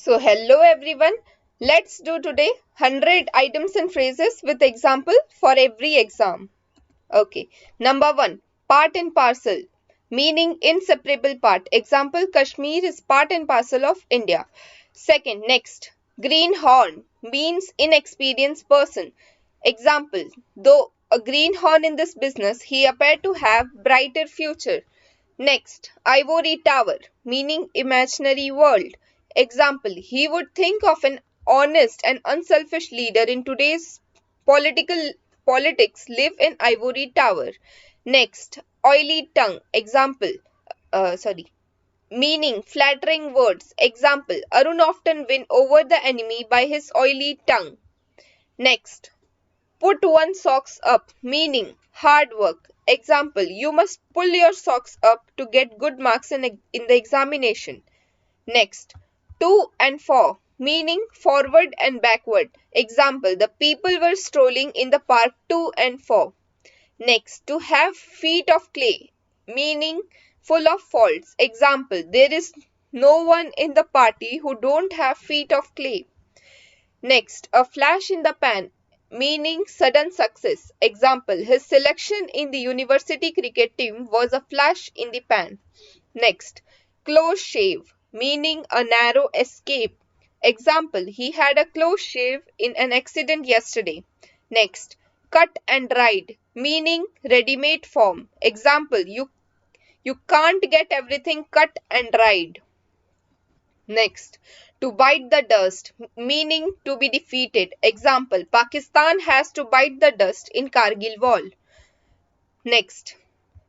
So hello everyone. Let's do today 100 items and phrases with example for every exam. Okay. Number 1. Part and parcel. Meaning inseparable part. Example, Kashmir is part and parcel of India. Second, next. Greenhorn means inexperienced person. Example, though a greenhorn in this business, he appeared to have brighter future. Next, ivory tower, meaning imaginary world. Example, he would think of an honest and unselfish leader in today's political politics live in ivory tower. Next, oily tongue. Example, sorry, meaning flattering words. Example, Arun often win over the enemy by his oily tongue. Next, put one socks up, meaning hard work. Example, you must pull your socks up to get good marks in the examination. Next, to and for, meaning forward and backward. Example, the people were strolling in the park to and for. Next, to have feet of clay, meaning full of faults. Example, there is no one in the party who don't have feet of clay. Next, a flash in the pan, meaning sudden success. Example, his selection in the university cricket team was a flash in the pan. Next, close shave, meaning a narrow escape. Example, he had a close shave in an accident yesterday. Next, cut and dried, meaning ready-made form. Example, you can't get everything cut and dried. Next, to bite the dust, meaning to be defeated. Example, Pakistan has to bite the dust in Kargil War. Next,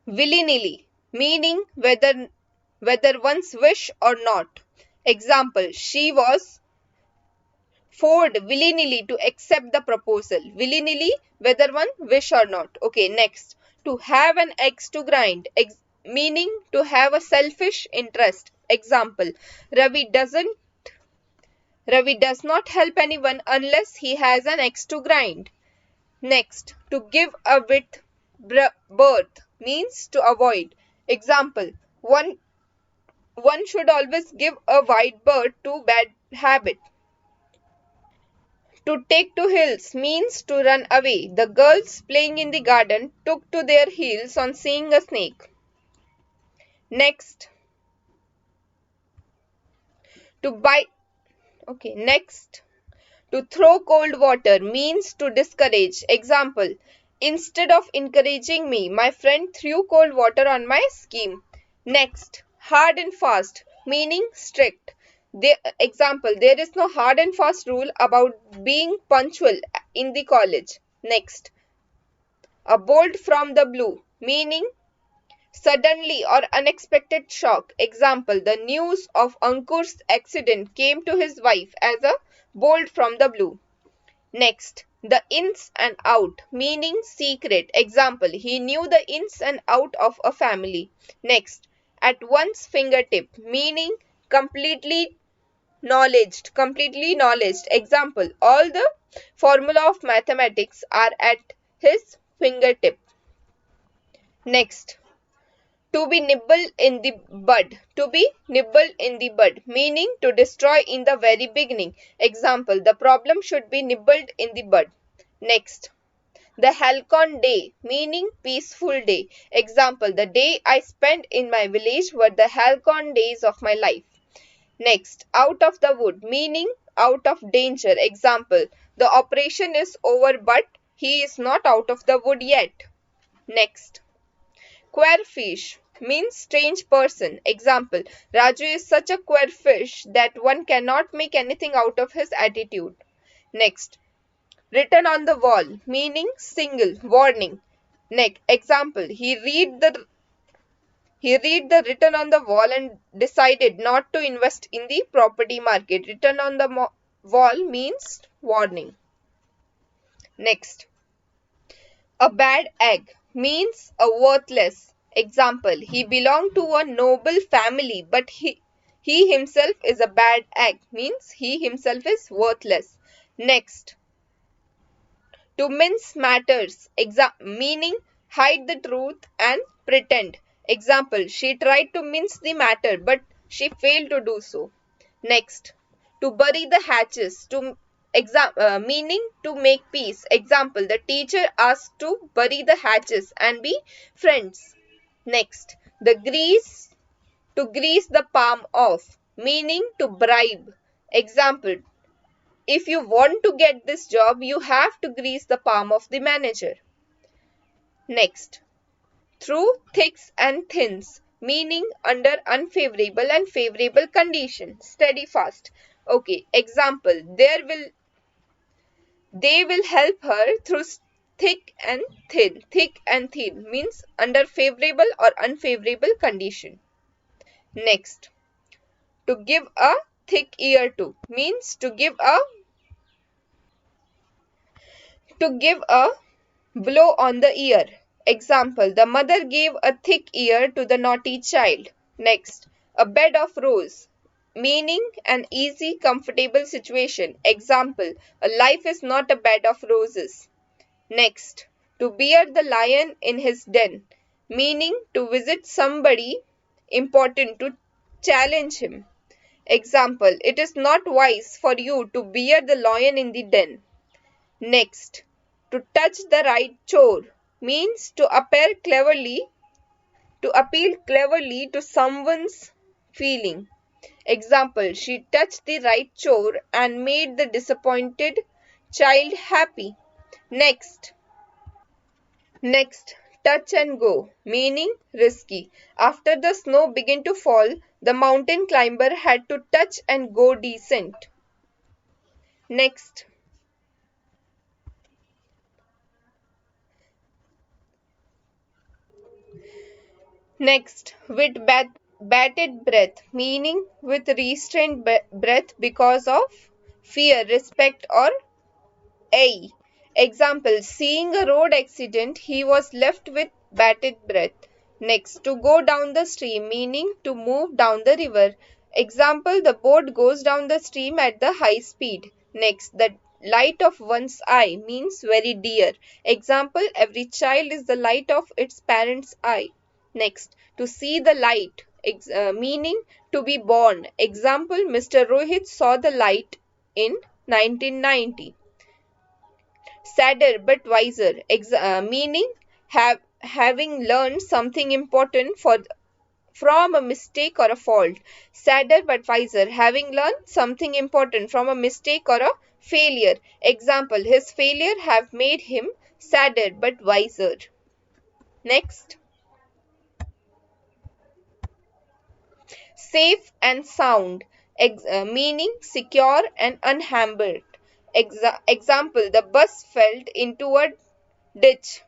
willy-nilly, meaning whether one's wish or not. Example, she was forced willy-nilly to accept the proposal. Willy-nilly, whether one wish or not. Okay, next, to have an axe to grind, meaning to have a selfish interest. Example, Ravi does not help anyone unless he has an axe to grind. Next, to give a with birth means to avoid. Example, one should always give a wide berth to bad habit. To take to heels means to run away. The girls playing in the garden took to their heels on seeing a snake. Next, to bite. Okay, next. To throw cold water means to discourage. Example, instead of encouraging me, my friend threw cold water on my scheme. Next, hard and fast, meaning strict. Example, there is no hard and fast rule about being punctual in the college. Next, a bolt from the blue, meaning suddenly or unexpected shock. Example, the news of Ankur's accident came to his wife as a bolt from the blue. Next, the ins and out, meaning secret. Example, he knew the ins and out of a family. Next, at one's fingertip, meaning completely knowledged. Example, all the formula of mathematics are at his fingertip. Next, to be nibbled in the bud. To be nibbled in the bud, meaning to destroy in the very beginning. Example, the problem should be nibbled in the bud. Next, the Halcon day, meaning peaceful day. Example, the day I spent in my village were the Halcon days of my life. Next, out of the wood, meaning out of danger. Example, the operation is over but he is not out of the wood yet. Next, queer fish means strange person. Example, Raju is such a queer fish that one cannot make anything out of his attitude. Next, written on the wall, meaning single, warning. Next, example, he read the written on the wall and decided not to invest in the property market. Written on the wall means warning. Next, a bad egg means a worthless. Example, he belonged to a noble family, but he himself is a bad egg, means he himself is worthless. Next, to mince matters, meaning hide the truth and pretend. Example, she tried to mince the matter, but she failed to do so. Next, To bury the hatches, meaning to make peace. Example, the teacher asked to bury the hatches and be friends. Next, the grease, to grease the palm off, meaning to bribe. Example, if you want to get this job, you have to grease the palm of the manager. Next, through thicks and thins, meaning under unfavorable and favorable conditions. Steadfast. Okay, example, they will help her through thick and thin. Thick and thin means under favorable or unfavorable condition. Next, to give a thick ear to means to give a blow on the ear. Example, the mother gave a thick ear to the naughty child. Next, a bed of rose, meaning an easy, comfortable situation. Example, a life is not a bed of roses. Next, to bear the lion in his den, meaning to visit somebody important to challenge him. Example, it is not wise for you to bear the lion in the den. Next, to touch the right chore means to appeal cleverly to someone's feeling. Example, she touched the right chore and made the disappointed child happy. Next, touch and go, meaning risky. After the snow began to fall, the mountain climber had to touch and go descent. Next, with bated breath, meaning with restrained breath because of fear, respect, or awe. Example, seeing a road accident, he was left with bated breath. Next, to go down the stream, meaning to move down the river. Example, the boat goes down the stream at the high speed. Next, the light of one's eye means very dear. Example, every child is the light of its parent's eye. Next, to see the light, meaning to be born. Example, Mr. Rohit saw the light in 1990. Sadder but wiser, meaning having learned something important from a mistake or a fault. Sadder but wiser, having learned something important from a mistake or a failure. Example, his failure have made him sadder but wiser. Next, safe and sound, meaning secure and unhampered. Example, the bus fell into a ditch,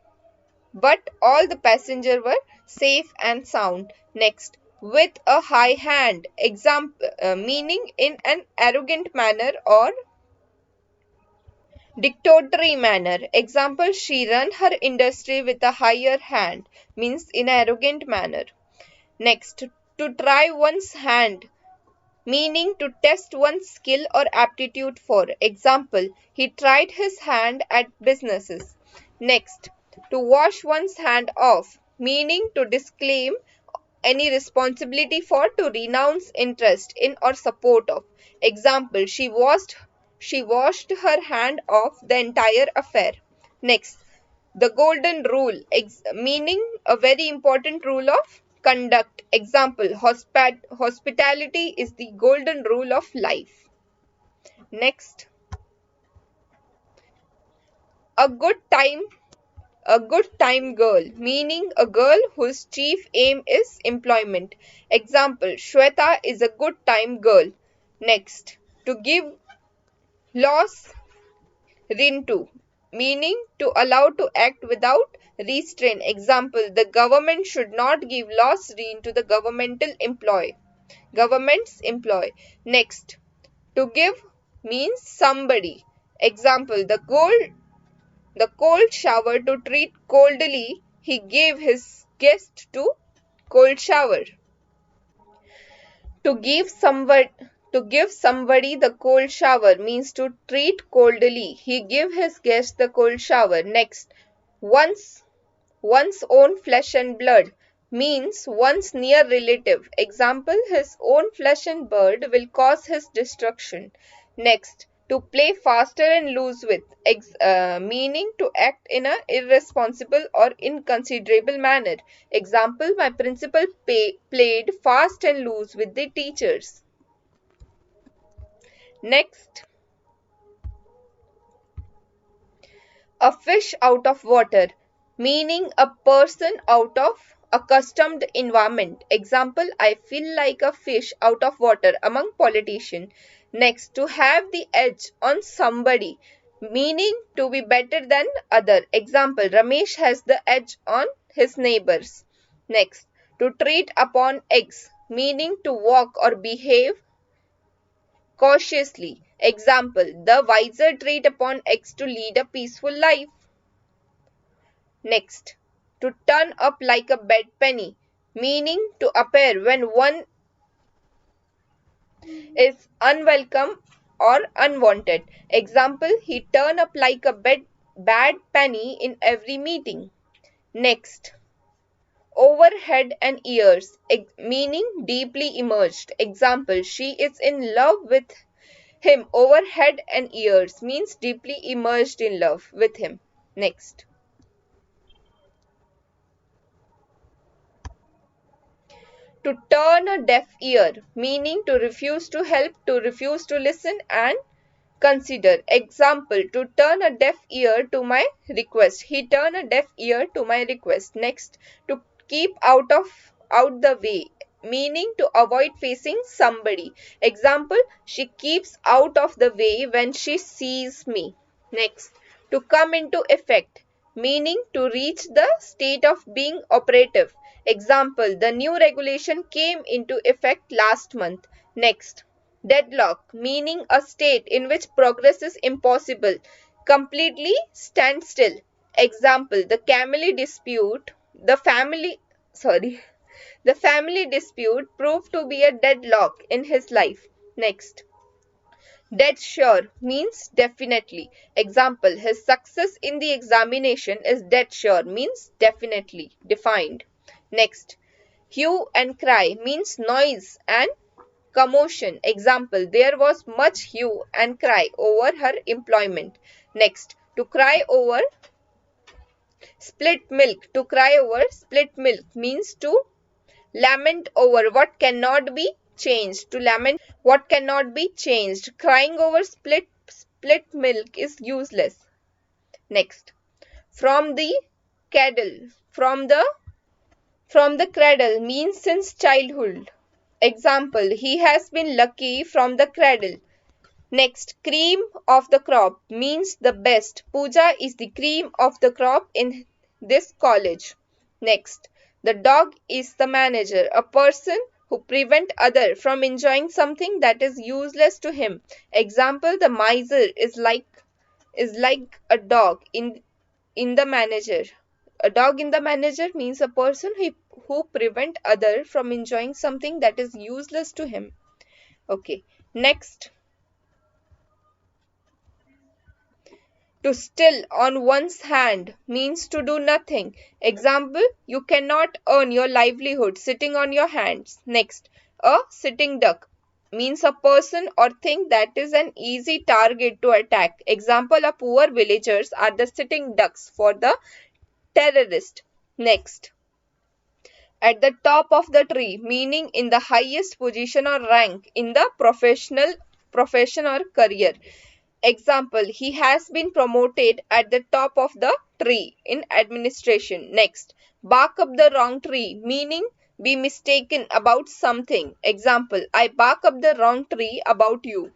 but all the passengers were safe and sound. Next, with a high hand, meaning in an arrogant manner or dictatorial manner. Example, she ran her industry with a higher hand, means in an arrogant manner. Next, to try one's hand, meaning to test one's skill or aptitude for. Example, he tried his hand at businesses. Next, to wash one's hand off, meaning to disclaim any responsibility for, to renounce interest in or support of. Example, she washed her hand off the entire affair. Next, the golden rule, meaning a very important rule of conduct. Example, hospitality is the golden rule of life. Next, a good time a good time girl, meaning a girl whose chief aim is employment. Example, Shweta is a good time girl. Next, to give loss to, meaning to allow to act without restraint. Example, the government should not give loss to the government's employ. Next, to give means somebody. Example, the cold shower, to treat coldly, he gave his guest to cold shower. To give somebody the cold shower means to treat coldly. He gave his guest the cold shower. Next, one's own flesh and blood, means one's near relative. Example, his own flesh and blood will cause his destruction. Next, to play faster and lose with, meaning to act in a irresponsible or inconsiderable manner. Example, my principal played fast and loose with the teachers. Next, a fish out of water, meaning a person out of accustomed environment. Example, I feel like a fish out of water among politicians. Next, to have the edge on somebody, meaning to be better than other. Example, Ramesh has the edge on his neighbors. Next, to treat upon eggs, meaning to walk or behave cautiously. Example, the wiser treat upon eggs to lead a peaceful life. Next, to turn up like a bad penny, meaning to appear when one is unwelcome or unwanted. Example, he turned up like a bad penny in every meeting. Next, over head and ears, meaning deeply immersed. Example, she is in love with him. Over head and ears means deeply immersed in love with him. Next, to turn a deaf ear, meaning to refuse to help, to refuse to listen and consider. Example, to turn a deaf ear to my request. He turned a deaf ear to my request. Next, to keep out the way, meaning to avoid facing somebody. Example, she keeps out of the way when she sees me. Next, to come into effect, meaning to reach the state of being operative. Example, the new regulation came into effect last month. Next, deadlock, meaning a state in which progress is impossible, completely stand still. Example, the family dispute proved to be a deadlock in his life. Next, dead sure means definitely. Example, his success in the examination is dead sure means definitely defined. Next, hue and cry means noise and commotion. Example, there was much hue and cry over her employment. Next, to cry over split milk. To cry over split milk means to lament over what cannot be changed. To lament what cannot be changed. Crying over split milk is useless. Next, from the cradle. From the cradle means since childhood. Example, he has been lucky from the cradle. Next, cream of the crop means the best. Pooja is the cream of the crop in this college. Next, the dog is the manager, a person who prevent other from enjoying something that is useless to him. Example, the miser is like a dog in the manager. A dog in the manager means a person who prevent other from enjoying something that is useless to him. Okay. Next, to still on one's hand means to do nothing. Example, you cannot earn your livelihood sitting on your hands. Next, a sitting duck means a person or thing that is an easy target to attack. Example, a poor villagers are the sitting ducks for the terrorist. Next, at the top of the tree, meaning in the highest position or rank in the profession or career. Example, he has been promoted at the top of the tree in administration. Next, bark up the wrong tree, meaning be mistaken about something. Example, I bark up the wrong tree about you.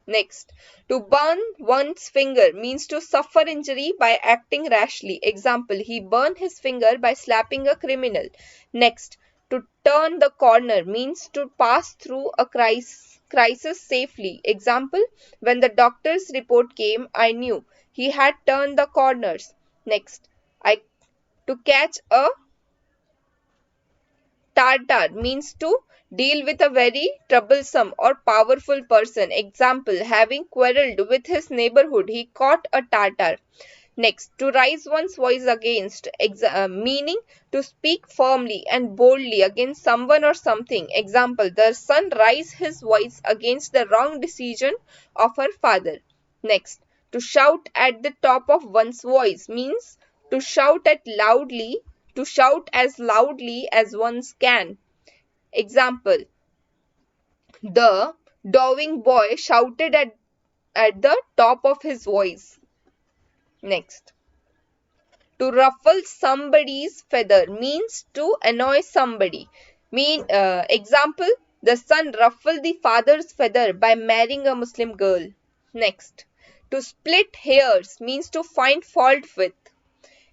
Next, to burn one's finger means to suffer injury by acting rashly. Example, he burned his finger by slapping a criminal. Next, to turn the corner means to pass through a crisis safely. Example, when the doctor's report came, I knew he had turned the corners. Next, I to catch a Tartar means to deal with a very troublesome or powerful person. Example, having quarreled with his neighborhood, he caught a Tartar. Next, to raise one's voice against, meaning to speak firmly and boldly against someone or something. Example, the son raised his voice against the wrong decision of her father. Next, to shout at the top of one's voice means to shout to shout as loudly as one can. Example, the dowing boy shouted at the top of his voice. Next, to ruffle somebody's feather means to annoy somebody. Example, the son ruffled the father's feather by marrying a Muslim girl. Next, to split hairs means to find fault with.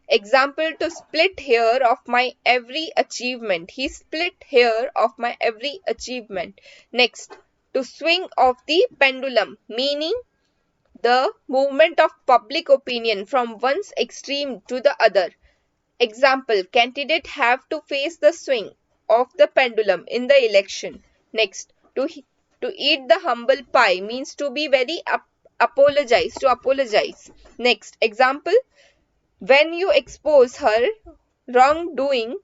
Example, to split hair of my every achievement. He split hair of my every achievement. Next, to swing of the pendulum, meaning the movement of public opinion from one extreme to the other. Example, candidates have to face the swing of the pendulum in the election. Next, to eat the humble pie means to be very apologize. Next, example, when you expose her wrongdoing,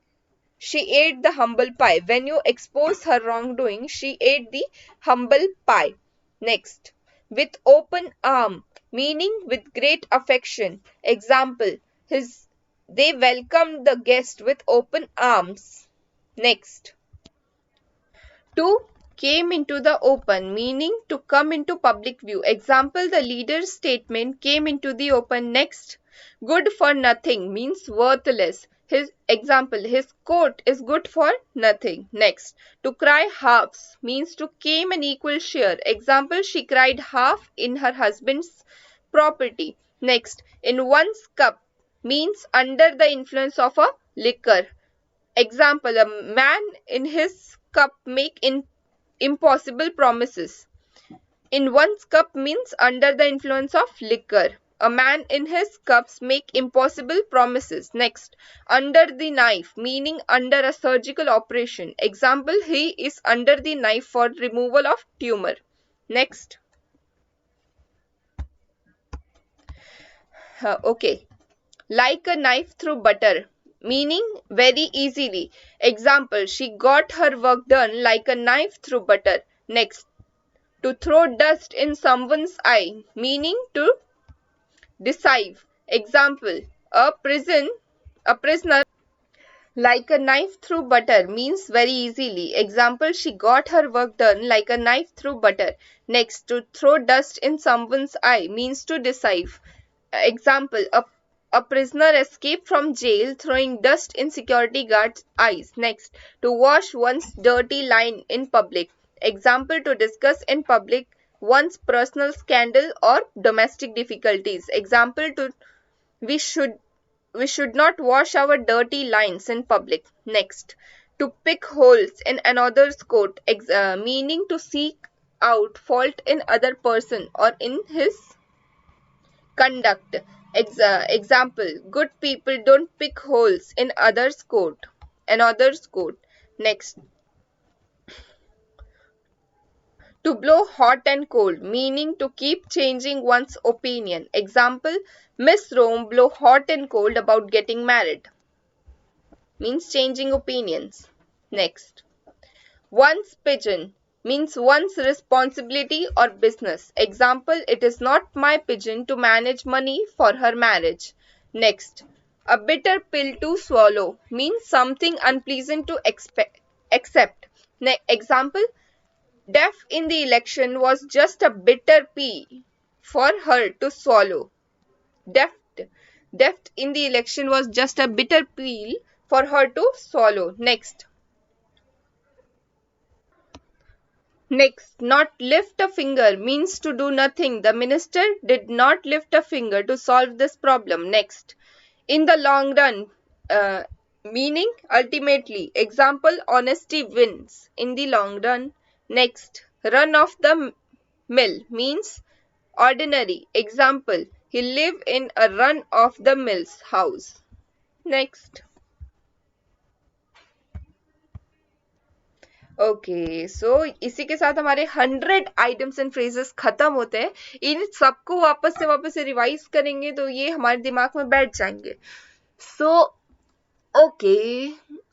she ate the humble pie. When you expose her wrongdoing, she ate the humble pie. Next, with open arm, meaning with great affection. Example, they welcomed the guest with open arms. Next, to came into the open, meaning to come into public view. Example, the leader's statement came into the open. Next, good for nothing means worthless. His coat is good for nothing. Next, to cry halves means to claim an equal share. Example, she cried half in her husband's property. Next, in one's cup means under the influence of a liquor. Example, a man in his cup make impossible promises. In one's cup means under the influence of liquor. A man in his cups make impossible promises. Next, under the knife, meaning under a surgical operation. Example, he is under the knife for removal of tumor. Next. Okay. Like a knife through butter, meaning very easily. Example, she got her work done like a knife through butter. Next, to throw dust in someone's eye, meaning to deceive. Example, a prisoner like a knife through butter means very easily. Example, she got her work done like a knife through butter. Next, to throw dust in someone's eye means to deceive. Example, a prisoner escaped from jail throwing dust in security guard's eyes. Next, to wash one's dirty line in public. Example, to discuss in public one's personal scandal or domestic difficulties. Example, we should we should not wash our dirty lines in public. Next, to pick holes in another's coat, meaning to seek out fault in other person or in his conduct. Example, good people don't pick holes in another's coat. Next, to blow hot and cold, meaning to keep changing one's opinion. Example, Miss Rome blow hot and cold about getting married. Means changing opinions. Next, one's pigeon means one's responsibility or business. Example, it is not my pigeon to manage money for her marriage. Next, a bitter pill to swallow means something unpleasant to accept. Example, death in the election was just a bitter pill for her to swallow. Death, death in the election was just a bitter pill for her to swallow. Next, not lift a finger means to do nothing. The minister did not lift a finger to solve this problem. Next, in the long run, meaning ultimately. Example, honesty wins in the long run. Next, run of the mill means ordinary. Example, he lived in a run of the mill's house. Next. Okay so इसी के साथ हमारे 100 items and phrases खत्म होते हैं। इन सबको वापस से रिवाइज करेंगे तो ये हमारे दिमाग में बैठ जाएंगे। So okay,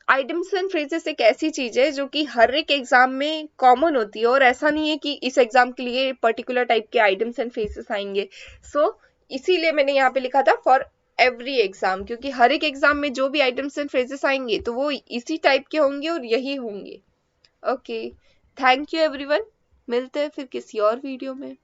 items and phrases एक ऐसी चीज है जो कि हर एक एग्जाम में कॉमन होती है, और ऐसा नहीं है कि इस एग्जाम के लिए पर्टिकुलर टाइप के आइटम्स एंड फ्रेजेस आएंगे। सो इसीलिए मैंने यहाँ पे लिखा था फॉर एवरी एग्जाम, क्योंकि हर एक एग्जाम में जो भी आइटम्स एंड फ्रेजेस आएंगे तो वो इसी टाइप के होंगे और यही होंगे। ओके, थैंक यू एवरीवन, मिलते हैं फिर किसी और वीडियो में।